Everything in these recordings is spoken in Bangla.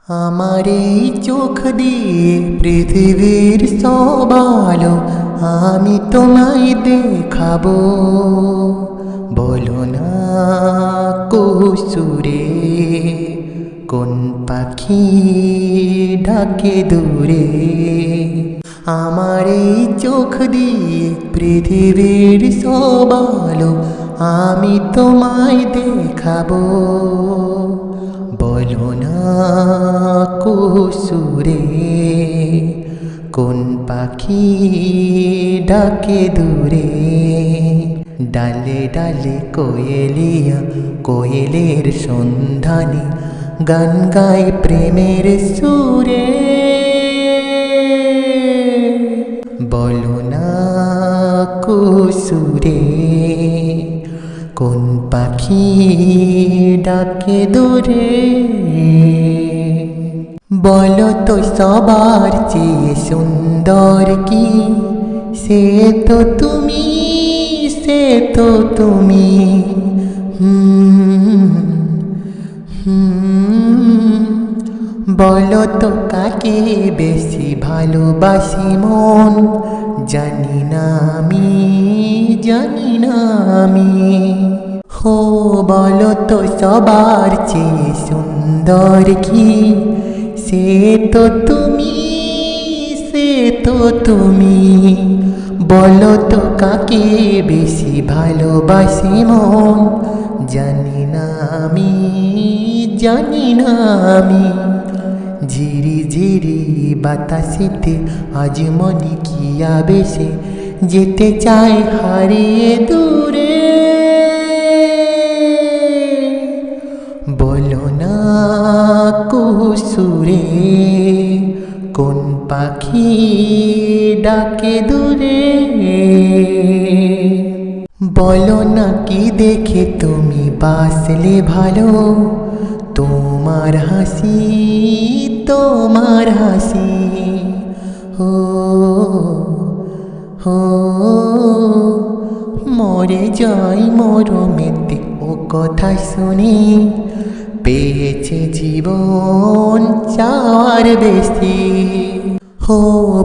আমার এই চোখ দিয়ে পৃথিবীর সব আলো আমি তোমায় দেখাবো। বলো না কুসুরে কোন পাখি ডাকে দূরে। আমার এই চোখ দিয়ে পৃথিবীর সব আলো আমি তোমায় দেখাবো। বলো না কুসুরে কোন পাখি ডাকে দূরে। ডালে ডালে কোয়েলিয়া কোয়েলের সন্ধানে গান গায় প্রেমের সুরে। বলো না কুসুরে কোন পাখি ডাকে দূরে। বলো তো সবার চেয়ে সুন্দর কি, সে তো তুমি, সে তো তুমি। বলো তো কাকে বেশি ভালোবাসি মন, জানি না আমি, জানি না আমি। হো বলো তো সবার চেয়ে সুন্দর কি, সে তো তুমি, সে তো তুমি। বলো তো কাকে বেশি ভালোবাসি মন, জানি না আমি, জানি না আমি। ঝিরি ঝিরি বাতাসেতে আজ মনে কি আবেশে যেতে চাই হারিয়ে দূরে। বলো না কুসুরে কোন পাখি ডাকে দূরে। বলো না কি দেখে তুমি বাসলে ভালো, তোমার হাসি, তোমার হাসি। হো হো মরে যাই মরমেতে ও কথা শুনি, পেয়েছে জীবন চাওয়ার বেশি। হো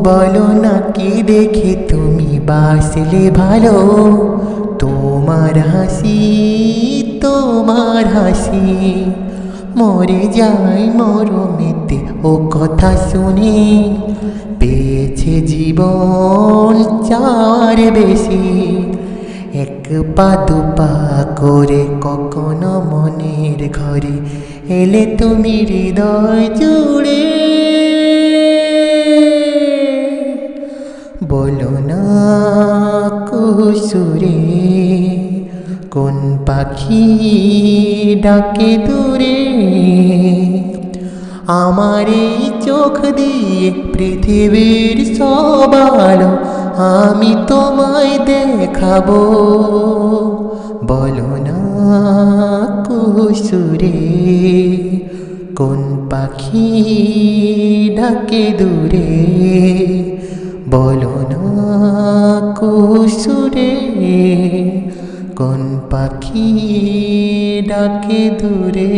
বলো না কি দেখে তুমি বাসলে ভালো, তোমার হাসি, তোমার হাসি। মরে যাই মরমেতে ও কথা শুনি, পেয়েছে জীবন চাওয়ার বেশি। এক পা দুপা করে কখনো মনের ঘরে এলে তুমি হৃদয় জুড়ে। বলো না কুসুরে কোন পাখি ডাকে দূরে। আমার এই চোখ দিয়ে পৃথিবীর সব আলো আমি তোমায় দেখাবো। বলো না কুসুরে কোন পাখি ডাকে দূরে। বলো না কুসুরে কোন পাখি ডাকে দূরে।